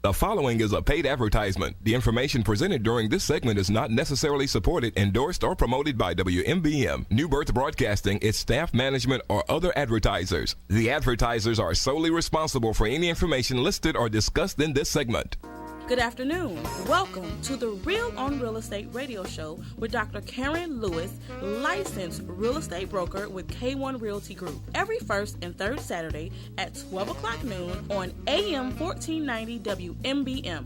The following is a paid advertisement. The information presented during this segment is not necessarily supported, endorsed, or promoted by WMBM, New Birth Broadcasting, its staff, management, or other advertisers. The advertisers are solely responsible for any information listed or discussed in this segment. Good afternoon. Welcome to the Real on Real Estate radio show with Dr. Karen Lewis, licensed real estate broker with K1 Realty Group. Every first and third Saturday at 12 o'clock noon on AM 1490 WMBM.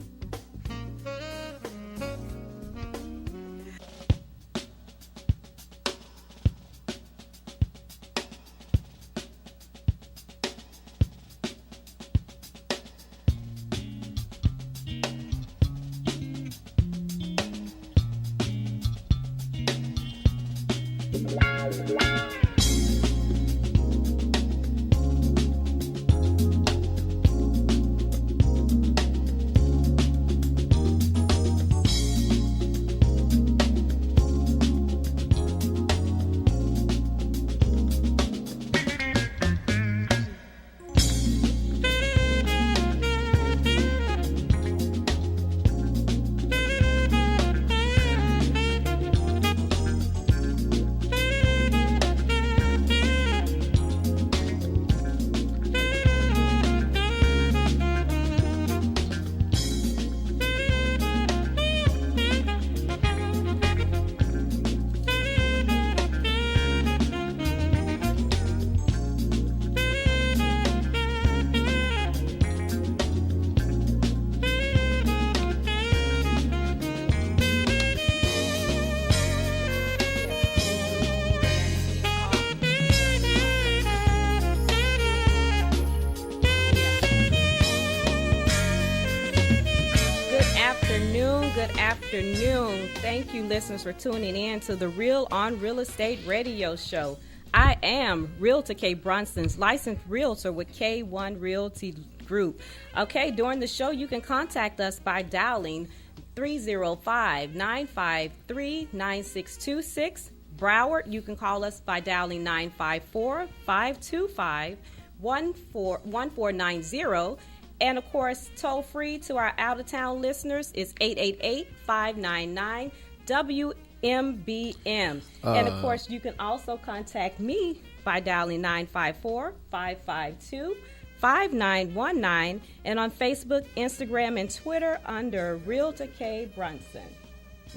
Thank you, listeners, for tuning in to the Real on Real Estate radio show. I am Realtor K. Brunson's licensed realtor with K1 Realty Group. Okay, during the show, you can contact us by dialing 305-953-9626. Broward, you can call us by dialing 954-525-1490. And, of course, toll-free to our out-of-town listeners is 888-599-WMBM. And, of course, you can also contact me by dialing 954-552-5919 and on Facebook, Instagram, and Twitter under Realtor K. Brunson.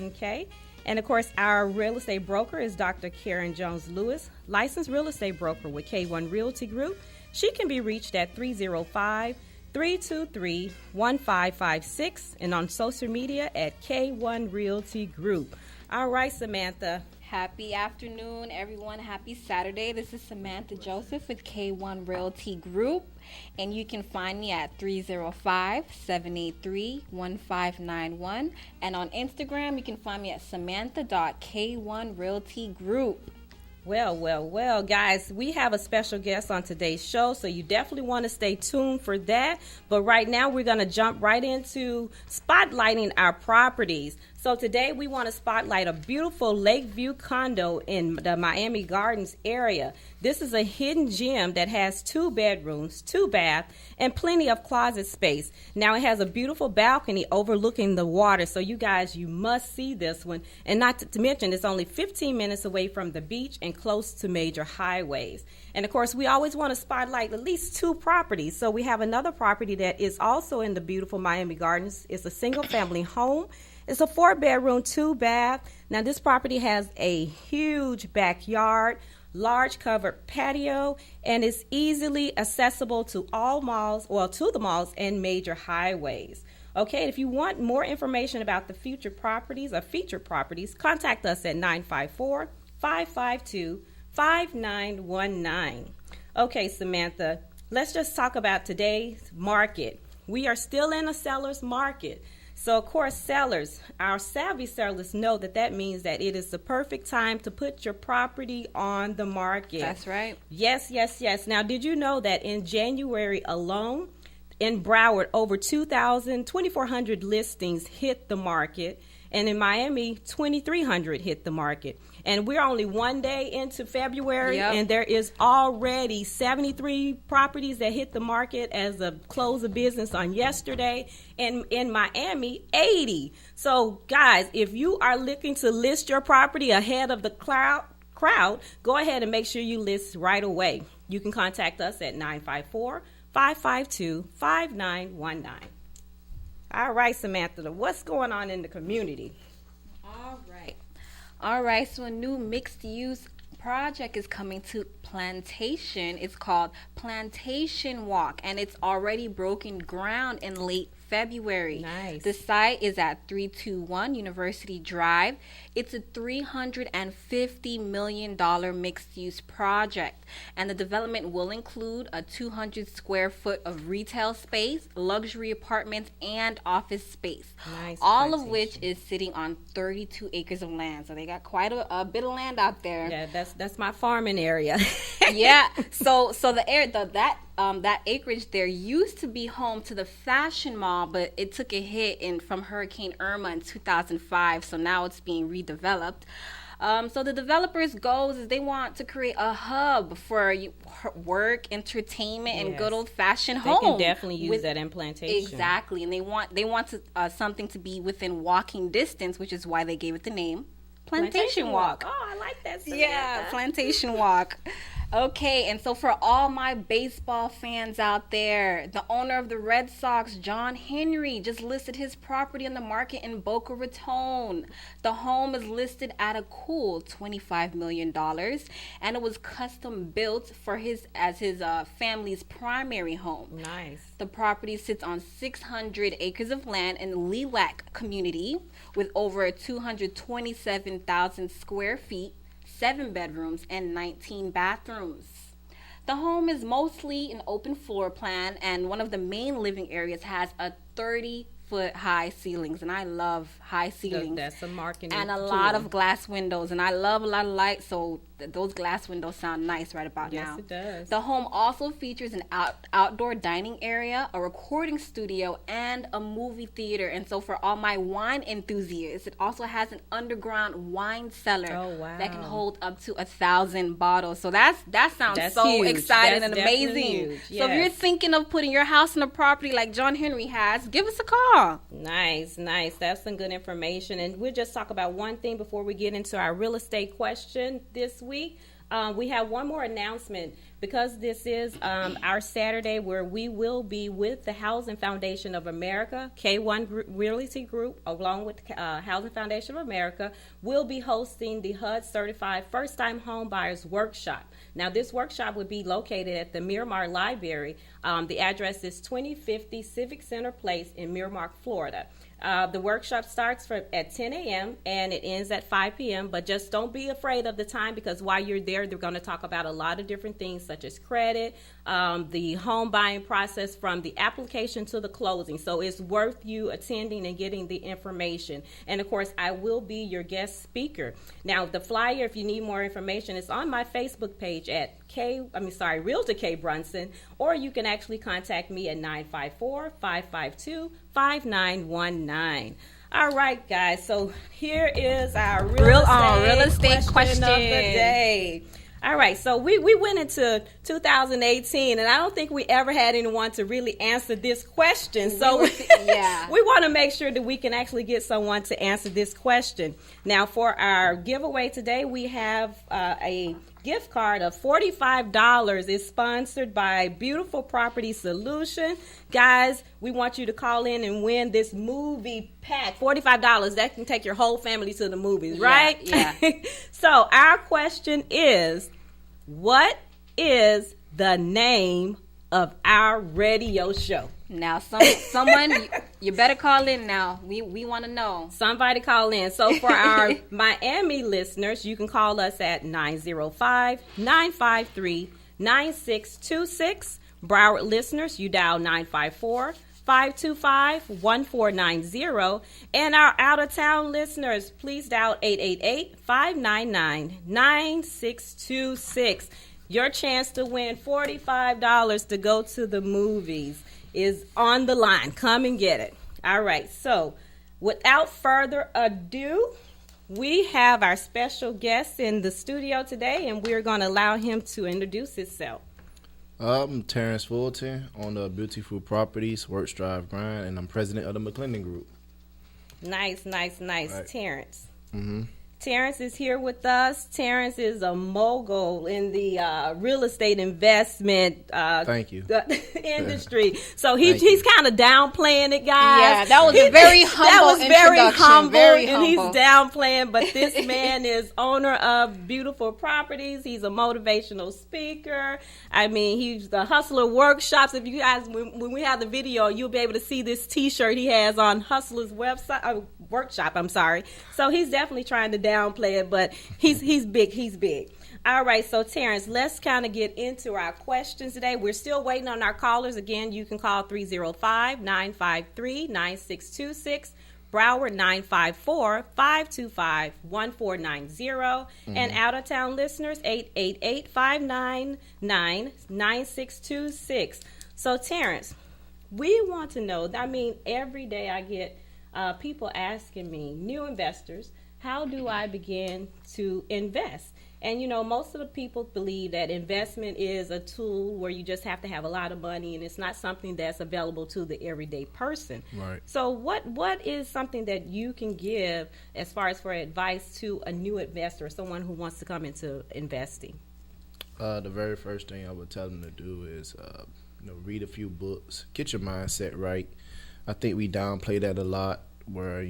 Okay? And, of course, our real estate broker is Dr. Karen Jones-Lewis, licensed real estate broker with K1 Realty Group. She can be reached at 305-323-1556 and on social media at K1 Realty Group. All right, Samantha. Happy afternoon, everyone. Happy Saturday. This is Samantha Joseph with K1 Realty Group, and you can find me at 305-783-1591. And on Instagram, you can find me at samantha.k1realtygroup. Well, guys, we have a special guest on today's show, so you definitely want to stay tuned for that. But right now, we're going to jump right into spotlighting our properties. So today, we want to spotlight a beautiful Lakeview condo in the Miami Gardens area. This is a hidden gem that has 2 bedrooms, 2 baths, and plenty of closet space. Now, it has a beautiful balcony overlooking the water, so you guys, you must see this one. And not to mention, it's only 15 minutes away from the beach and close to major highways. And, of course, we always want to spotlight at least 2 properties. So we have another property that is also in the beautiful Miami Gardens. It's a single-family home. It's a 4-bedroom, 2-bath. Now, this property has a huge backyard, large covered patio, and is easily accessible to all malls, to the malls and major highways. Okay, if you want more information about the future properties or featured properties, contact us at 954-552-5919. Okay, Samantha, let's just talk about today's market. We are still in a seller's market. So, of course, sellers, our savvy sellers know that means that it is the perfect time to put your property on the market. That's right. Yes. Now, did you know that in January alone, in Broward, over 2,400 listings hit the market? And in Miami, 2,300 hit the market. And we're only one day into February, and there is already 73 properties that hit the market as of close of business on yesterday. And in Miami, 80. So, guys, if you are looking to list your property ahead of the crowd, go ahead and make sure you list right away. You can contact us at 954-552-5919. All right, Samantha, what's going on in the community? All right, so a new mixed-use project is coming to Plantation. It's called Plantation Walk, and it's already broken ground in late February. Nice. The site is at 321 University Drive. It's a $350 million mixed-use project, and the development will include a 200 square foot of retail space, luxury apartments, and office space. Nice. All of which is sitting on 32 acres of land. So they got quite a bit of land out there. Yeah, that's my farming area. Yeah. So that acreage there used to be home to the Fashion Mall, but it took a hit from Hurricane Irma in 2005. So now it's being redeveloped. So the developers' goals is they want to create a hub for work, entertainment, and good old-fashioned home. They can definitely use that in Plantation. Exactly, and they want something to be within walking distance, which is why they gave it the name Plantation Walk. Oh, I like that. Samantha. Yeah, Plantation Walk. Okay, and so for all my baseball fans out there, the owner of the Red Sox, John Henry, just listed his property on the market in Boca Raton. The home is listed at a cool $25 million, and it was custom built for his family's primary home. Nice. The property sits on 600 acres of land in Lilac community with over 227,000 square feet, 7 bedrooms, and 19 bathrooms. The home is mostly an open floor plan, and one of the main living areas has a 30-foot high ceilings, and I love high ceilings. That's a marketing and a tool. lot of glass windows, and I love a lot of light, so those glass windows sound nice right about now. Yes, it does. The home also features an outdoor dining area, a recording studio, and a movie theater. And so for all my wine enthusiasts, it also has an underground wine cellar that can hold up to 1,000 bottles. So that sounds so huge. exciting That's and amazing. huge. So if you're thinking of putting your house on a property like John Henry has, give us a call. Nice. That's some good information. And we'll just talk about one thing before we get into our real estate question this week. We have one more announcement because this is our Saturday where we will be with the Housing Foundation of America, K1 Realty Group, along with Housing Foundation of America, will be hosting the HUD Certified First Time Home Buyers Workshop. Now, this workshop would be located at the Miramar Library. The address is 2050 Civic Center Place in Miramar, Florida. The workshop starts at 10 a.m. and it ends at 5 p.m. But just don't be afraid of the time because while you're there, they're going to talk about a lot of different things such as credit, the home buying process from the application to the closing. So it's worth you attending and getting the information. And of course, I will be your guest speaker. Now, the flyer, if you need more information, is on my Facebook page at Realtor K Brunson, or you can actually contact me at 954-552-5919. All right, guys. So here is our real estate question of the day. All right, so we went into 2018, and I don't think we ever had anyone to really answer this question. So we want to make sure that we can actually get someone to answer this question. Now, for our giveaway today, we have a gift card of $45. It's sponsored by Beautiful Property Solution. Guys, we want you to call in and win this movie pack. $45, that can take your whole family to the movies, right? Yeah. So our question is, what is the name of our radio show? Now, someone, you better call in now. We want to know. Somebody call in. So for our Miami listeners, you can call us at 905-953-9626. Broward listeners, you dial 954-525-1490. And our out-of-town listeners, please dial 888-599-9626. Your chance to win $45 to go to the movies is on the line. Come and get it. All right. So without further ado, we have our special guest in the studio today, and we're going to allow him to introduce himself. I'm Terrence Fulton, owner of Beautiful Properties, Work, Strive, Grind, and I'm president of the McClendon Group. Nice, Right. Terrence. Mm-hmm. Terrence is here with us. Terrence is a mogul in the real estate investment Thank you. industry. So he's kind of downplaying it, guys. Yeah, that was a very humble That was very introduction. humble, Very and he's humble. downplaying. But this man is owner of Beautiful Properties. He's a motivational speaker. I mean, he's the Hustler Workshops. If you guys, when we have the video, you'll be able to see this T-shirt he has on Hustler's website workshop. I'm sorry. So he's definitely trying to downplay it, but he's big. He's big. All right, so Terrence, let's kind of get into our questions today. We're still waiting on our callers. Again, you can call 305-953-9626, Broward 954-525-1490, and out-of-town listeners 888-599-9626. So Terrence, we want to know, I mean, every day I get people asking me, new investors, how do I begin to invest? And, you know, most of the people believe that investment is a tool where you just have to have a lot of money, and it's not something that's available to the everyday person. Right. So what is something that you can give as far as for advice to a new investor or someone who wants to come into investing? The very first thing I would tell them to do is, read a few books, get your mindset right. I think we downplay that a lot, where,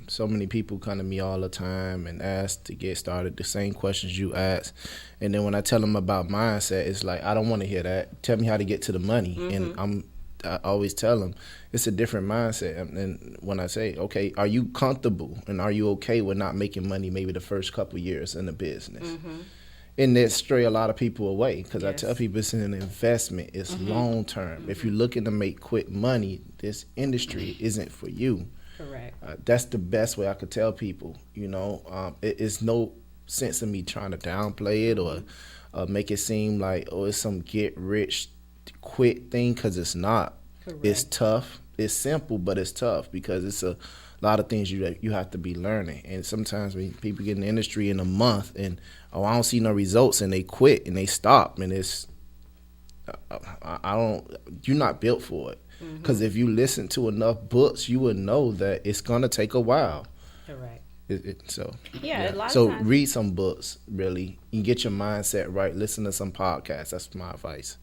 so many people come to me all the time and ask to get started, the same questions you ask. And then when I tell them about mindset, it's like, I don't want to hear that. Tell me how to get to the money. Mm-hmm. And I always tell them it's a different mindset. And when I say, okay, are you comfortable and are you okay with not making money maybe the first couple of years in the business? Mm-hmm. And that stray a lot of people away, because Yes. I tell people it's an investment. It's long term. If you're looking to make quick money, this industry isn't for you. Correct. That's the best way I could tell people. It's no sense in me trying to downplay it or make it seem like, it's some get rich quick thing, because it's not. Correct. It's tough. It's simple, but it's tough because it's a lot of things you have to be learning. And sometimes when people get in the industry in a month and, I don't see no results, and they quit and they stop, and it's you're not built for it. Because if you listen to enough books, you would know that it's going to take a while. Correct. So Yeah, a lot so of times. read some books, really. You get your mindset right. Listen to some podcasts. That's my advice.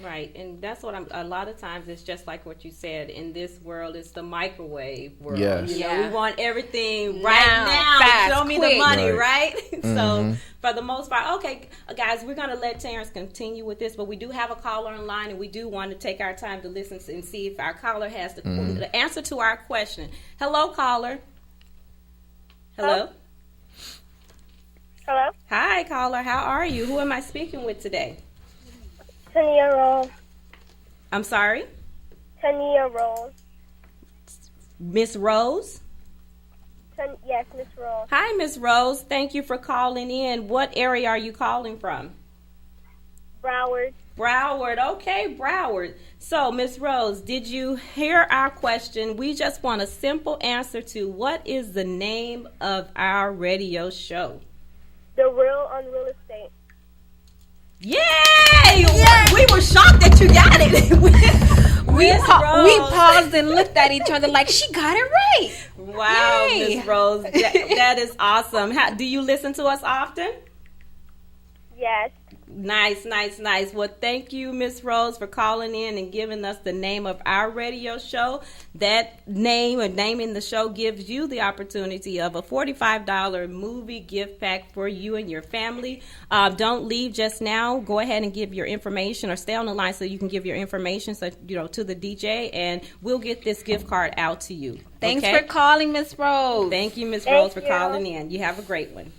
Right, and that's what a lot of times it's just like what you said. In this world, it's the microwave world. Yes. We want everything Now, right now. fast, Show me quick. the money, Right. right? So for the most part, okay, guys, we're going to let Terrence continue with this, but we do have a caller online, and we do want to take our time to listen and see if our caller has the answer to our question. Hello, caller. Hello. Hello? Hi, caller. How are you? Who am I speaking with today? Tania Roll. I'm sorry? Tania Roll. Miss Rose? Yes, Miss Roll. Hi, Miss Rose. Thank you for calling in. What area are you calling from? Broward. Broward. Okay, Broward. So, Miss Rose, did you hear our question? We just want a simple answer to what is the name of our radio show? The Real on Real Estate. Yay! We were shocked that you got it. We Miss Rose. we paused and looked at each other like she got it right. Wow, Yay. Miss Rose. That is awesome. Do you listen to us often? Yes. Nice. Well, thank you, Miss Rose, for calling in and giving us the name of our radio show. That name or naming the show gives you the opportunity of a $45 movie gift pack for you and your family. Don't leave just now. Go ahead and give your information, or stay on the line so you can give your information to the DJ, and we'll get this gift card out to you. Thanks okay? for calling, Miss Rose. Thank you, Miss Thank Rose, for you. calling in. You have a great one.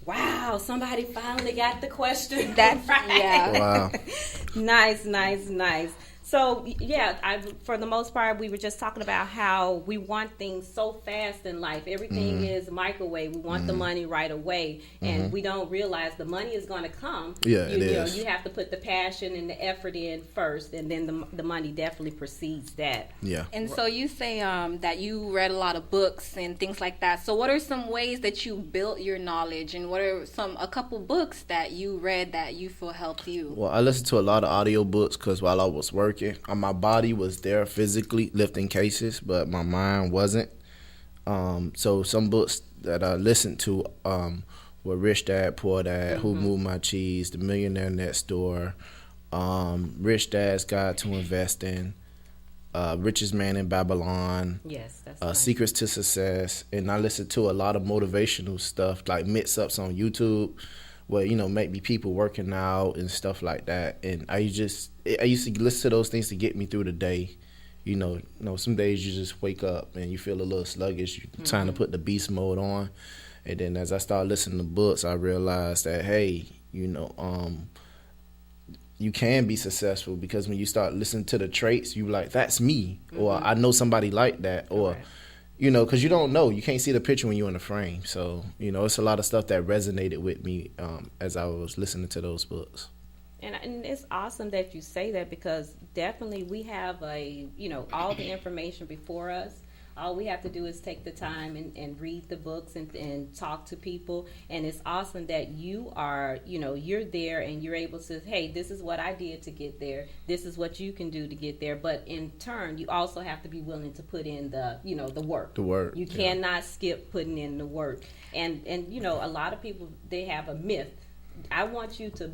Wow, somebody finally got the question That's right. yeah. Wow. Nice. So yeah, for the most part, we were just talking about how we want things so fast in life. Everything is microwave. We want the money right away, and we don't realize the money is going to come. Yeah, you know, is. you have to put the passion and the effort in first, and then the money definitely precedes that. Yeah. And so you say that you read a lot of books and things like that. So what are some ways that you built your knowledge, and what are a couple books that you read that you feel helped you? Well, I listened to a lot of audiobooks because while I was working, my body was there physically lifting cases, but my mind wasn't. So some books that I listened to were Rich Dad, Poor Dad, Who Moved My Cheese, The Millionaire Next Door, Rich Dad's Guide to Investing, Richest Man in Babylon, Yes, that's nice. Secrets to Success, and I listened to a lot of motivational stuff like mix-ups on YouTube where, you know, maybe people working out and stuff like that. And I used to listen to those things to get me through the day. You know, some days you just wake up and you feel a little sluggish. You're trying to put the beast mode on. And then as I started listening to books, I realized that, hey, you know, you can be successful, because when you start listening to the traits, you like, that's me, or I know somebody like that, or, you know, because you don't know. You can't see the picture when you're in the frame. So, you know, it's a lot of stuff that resonated with me as I was listening to those books. And it's awesome that you say that, because definitely we have all the information before us. All we have to do is take the time and read the books and talk to people. And it's awesome that you are, you're there and you're able to, hey, this is what I did to get there. This is what you can do to get there. But in turn, you also have to be willing to put in the work. The work. You cannot skip putting in the work. And a lot of people, they have a myth. I want you to,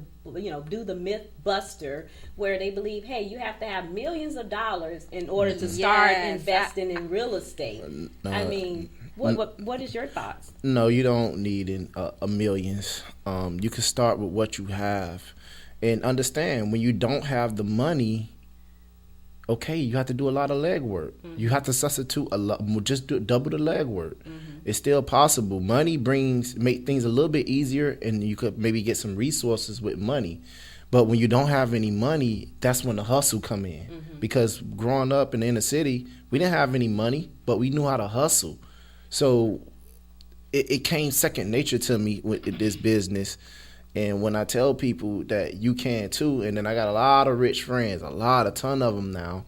do the myth buster, where they believe, hey, you have to have millions of dollars in order to start investing in real estate. I mean, what is your thoughts? No, you don't need a millions. You can start with what you have, and understand when you don't have the money. Okay, you have to do a lot of legwork. You have to substitute a lot, just do double the legwork. It's still possible. Money make things a little bit easier, and you could maybe get some resources with money. But when you don't have any money, that's when the hustle come in. Because growing up in the inner city, we didn't have any money, but we knew how to hustle. So it came second nature to me with this business. And when I tell people that you can too, and then I got a lot of rich friends, a ton of them now,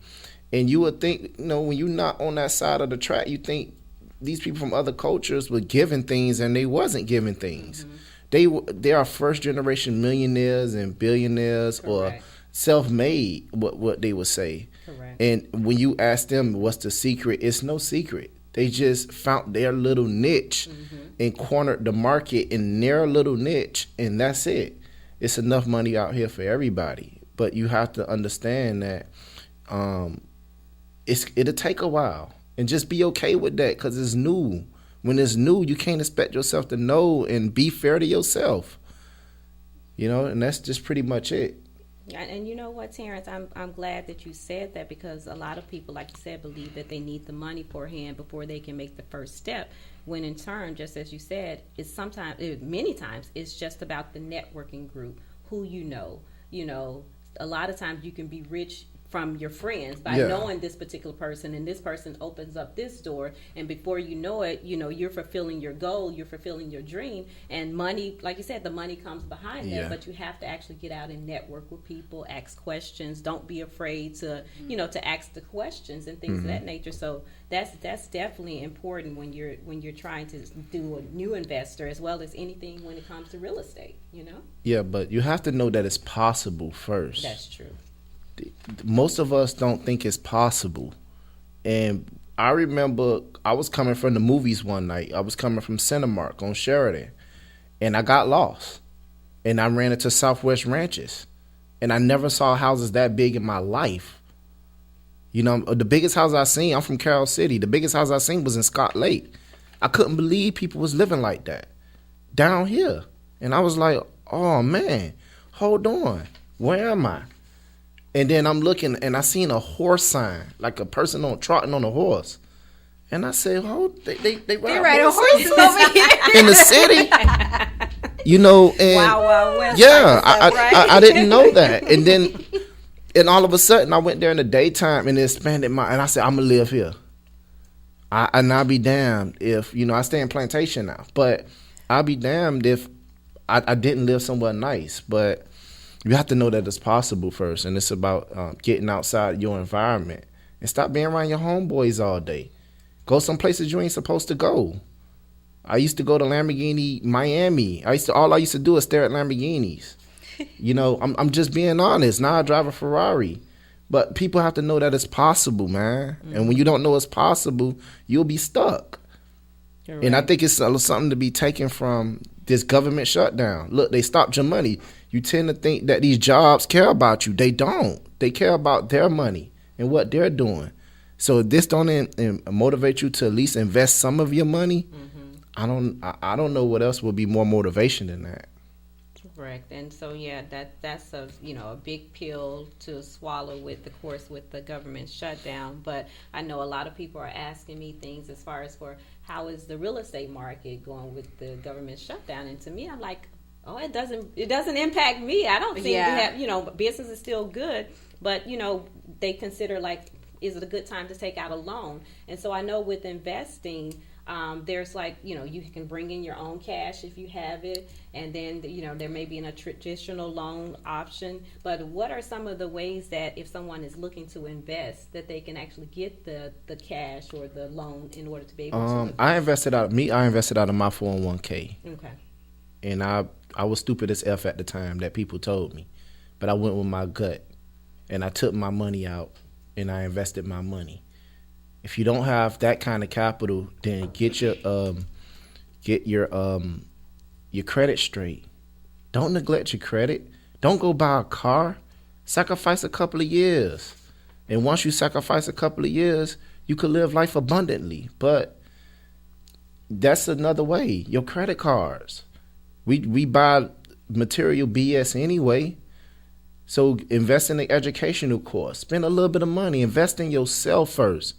and you would think, when you're not on that side of the track, you think these people from other cultures were given things, and they wasn't given things. They are first generation millionaires and billionaires. Correct. Or self-made, what they would say. Correct. And when you ask them what's the secret, it's no secret. They just found their little niche and cornered the market in their little niche, and that's it. It's enough money out here for everybody. But you have to understand that it'll take a while, and just be okay with that, because it's new. When it's new, you can't expect yourself to know, and be fair to yourself. And that's just pretty much it. And you know what, Terrence, I'm glad that you said that, because a lot of people, like you said, believe that they need the money beforehand before they can make the first step, when in turn, just as you said, many times it's just about the networking group, who you know. A lot of times you can be rich from your friends by knowing this particular person, and this person opens up this door, and before you know it, you're fulfilling your goal, you're fulfilling your dream, and money, like you said, the money comes behind that. But you have to actually get out and network with people, ask questions. Don't be afraid to to ask the questions and things of that nature. So that's definitely important when you're trying to do a new investor, as well as anything when it comes to real estate. Yeah, but you have to know that it's possible first. That's true. Most of us don't think it's possible. And I remember I was coming from the movies one night. I was coming from Cinemark on Sheridan, and I got lost. And I ran into Southwest Ranches, and I never saw houses that big in my life. The biggest house I seen, I'm from Carroll City. The biggest house I seen was in Scott Lake. I couldn't believe people was living like that down here. And I was like, oh man, hold on, where am I? And then I'm looking, and I seen a horse sign, like a person trotting on a horse. And I said, they ride horses over here in the city. And wow, yeah, I didn't know that. And then And all of a sudden, I went there in the daytime and and I said, I'm going to live here. And I'll be damned if, I stay in Plantation now, but I'll be damned if I didn't live somewhere nice. But you have to know that it's possible first. And it's about getting outside your environment and stop being around your homeboys all day. Go some places you ain't supposed to go. I used to go to Lamborghini Miami. All I used to do is stare at Lamborghinis. I'm just being honest. Now I drive a Ferrari. But people have to know that it's possible, man. Mm-hmm. And when you don't know it's possible, you'll be stuck. Right. And I think it's something to be taken from this government shutdown. Look, they stopped your money. You tend to think that these jobs care about you. They don't. They care about their money and what they're doing. So if this don't motivate you to at least invest some of your money, mm-hmm. I don't know what else will be more motivation than that. Correct. And so, yeah, that's a big pill to swallow with the government shutdown. But I know a lot of people are asking me things as far as for how is the real estate market going with the government shutdown. And to me, I'm like, oh, it doesn't impact me. I don't think we have, business is still good. But, they consider is it a good time to take out a loan? And so I know with investing, there's you can bring in your own cash if you have it, and then there may be a traditional loan option. But what are some of the ways that if someone is looking to invest that they can actually get the cash or the loan in order to be able to invest? I invested out of my 401k. Okay. And I was stupid as F at the time that people told me, but I went with my gut and I took my money out and I invested my money. If you don't have that kind of capital, then get your credit straight. Don't neglect your credit. Don't go buy a car. Sacrifice a couple of years. And once you sacrifice a couple of years, you could live life abundantly. But that's another way. Your credit cards. We buy material BS anyway. So invest in the educational course. Spend a little bit of money. Invest in yourself first.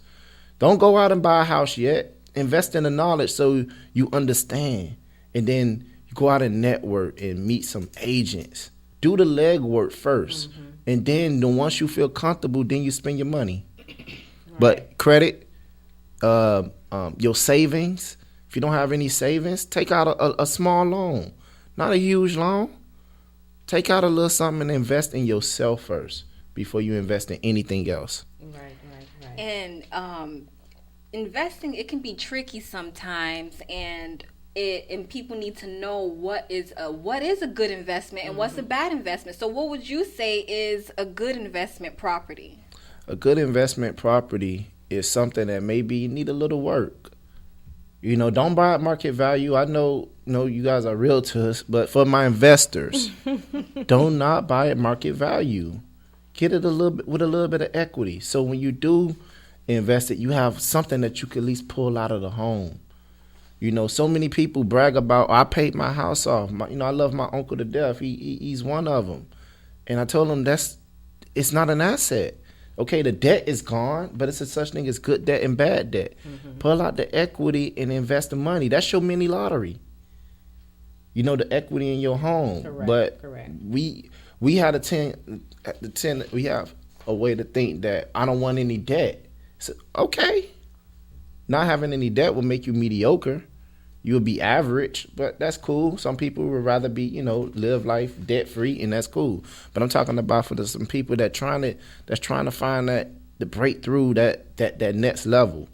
Don't go out and buy a house yet. Invest in the knowledge so you understand. And then you go out and network and meet some agents. Do the legwork first. Mm-hmm. And then once you feel comfortable, then you spend your money. Right. But credit, your savings. If you don't have any savings, take out a small loan. Not a huge loan. Take out a little something and invest in yourself first before you invest in anything else. Right. And investing, it can be tricky sometimes, and people need to know what is a good investment and what's a bad investment. So what would you say is a good investment property? A good investment property is something that maybe need a little work. Don't buy at market value. I know you guys are realtors, but for my investors, do not buy at market value. Get it with a little bit of equity. So when you do invest it, you have something that you can at least pull out of the home. So many people brag about, I paid my house off. I love my uncle to death. He's one of them. And I told him it's not an asset. Okay, the debt is gone, but it's a such thing as good debt and bad debt. Mm-hmm. Pull out the equity and invest the money. That's your mini lottery. The equity in your home. Correct. We had we have a way to think that I don't want any debt. So, okay. Not having any debt will make you mediocre. You'll be average, but that's cool. Some people would rather be, live life debt free, and that's cool. But I'm talking about for some people that's trying to find the breakthrough, that next level,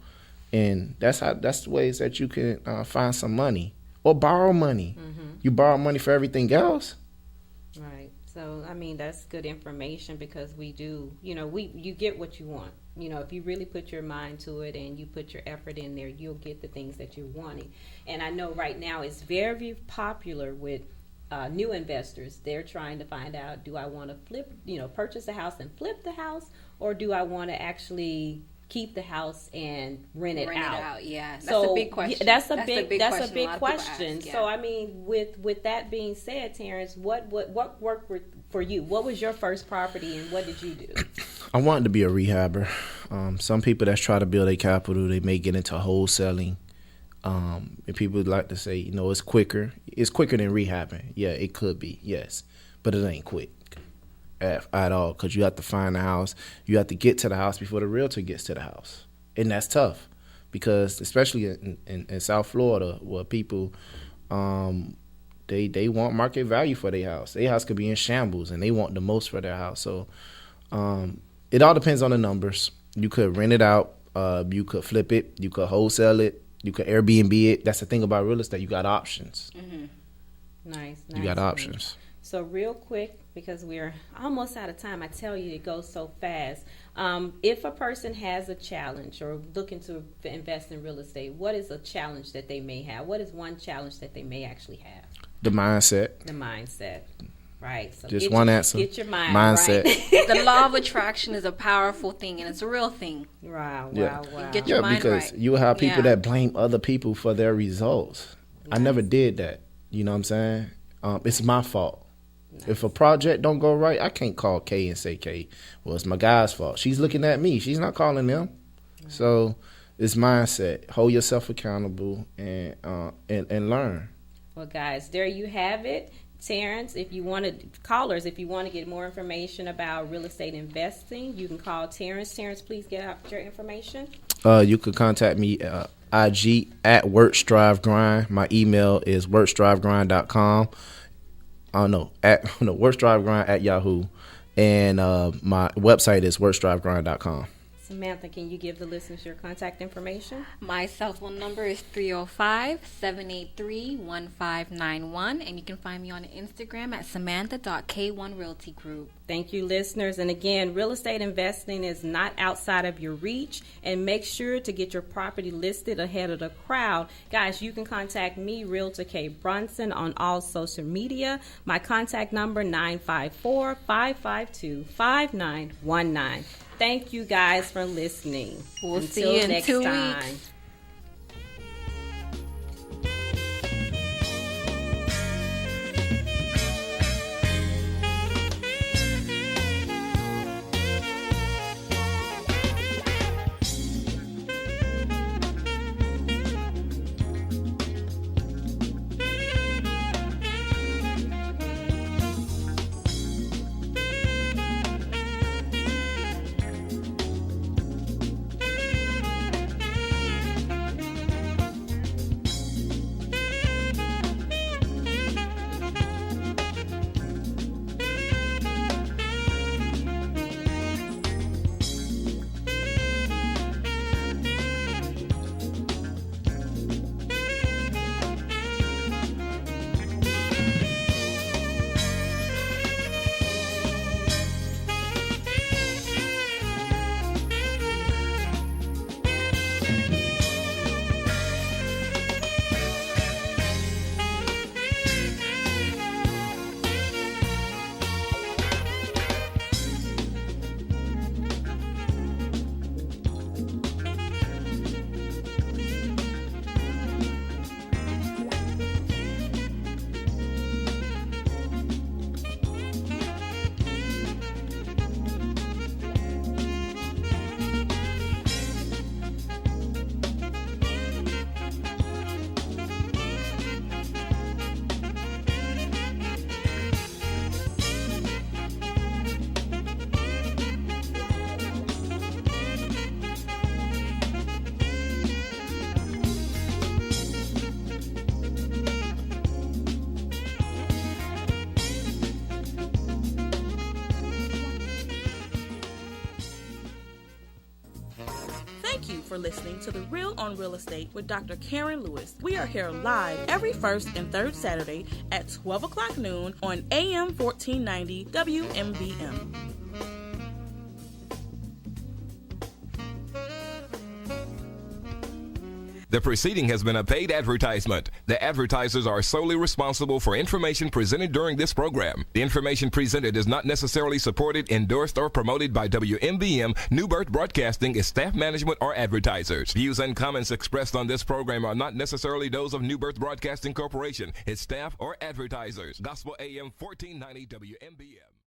and that's the ways that you can find some money or borrow money. Mm-hmm. You borrow money for everything else. Right. So that's good information because we do, you get what you want. If you really put your mind to it and you put your effort in there, you'll get the things that you're wanting. And I know right now it's very popular with new investors. They're trying to find out, do I want to purchase a house and flip the house, or do I want to actually keep the house and rent it out? Yeah, that's a big question. That's a big question. Ask, yeah. So with that being said, Terrence, what worked for you? What was your first property and what did you do? I wanted to be a rehabber. Some people that try to build a capital, they may get into wholesaling. And people like to say, it's quicker. It's quicker than rehabbing. Yeah, it could be, yes, but it ain't quick. at all, because you have to find the house. You have to get to the house before the realtor gets to the house. And that's tough, because especially in South Florida, where people, they want market value for their house. Their house could be in shambles, and they want the most for their house. So it all depends on the numbers. You could rent it out. You could flip it. You could wholesale it. You could Airbnb it. That's the thing about real estate. You got options. Mm-hmm. Nice. You got options. So real quick, because we're almost out of time, I tell you it goes so fast. If a person has a challenge or looking to invest in real estate, what is a challenge that they may have? What is one challenge that they may actually have? The mindset. The mindset. Right. So just one answer. Get your mindset. Right. The law of attraction is a powerful thing, and it's a real thing. Wow. Get your mind because right. you have people that blame other people for their results. Nice. I never did that. You know what I'm saying? It's my fault. Nice. If a project don't go right, I can't call Kay and say, Kay, well, it's my guy's fault. She's looking at me. She's not calling them. Right. So it's mindset. Hold yourself accountable and learn. Well, guys, there you have it. Terrence, if you want to get more information about real estate investing, you can call Terrence. Terrence, please get out your information. You can contact me IG at WorkStriveGrind. My email is workstrivegrind.com. WorkStriveGrind at Yahoo. And my website is workstrivegrind.com. Samantha, can you give the listeners your contact information? My cell phone number is 305-783-1591, and you can find me on Instagram at samantha.k1realtygroup. Thank you, listeners. And again, real estate investing is not outside of your reach, and make sure to get your property listed ahead of the crowd. Guys, you can contact me, Realtor K. Brunson, on all social media. My contact number, 954-552-5919. Thank you guys for listening. We'll see you in 2 weeks. Thank you for listening to The Real on Real Estate with Dr. Karen Lewis. We are here live every first and third Saturday at 12 o'clock noon on AM 1490 WMBM. The proceeding has been a paid advertisement. The advertisers are solely responsible for information presented during this program. The information presented is not necessarily supported, endorsed, or promoted by WMBM, New Birth Broadcasting, its staff, management, or advertisers. Views and comments expressed on this program are not necessarily those of New Birth Broadcasting Corporation, its staff, or advertisers. Gospel AM 1490 WMBM.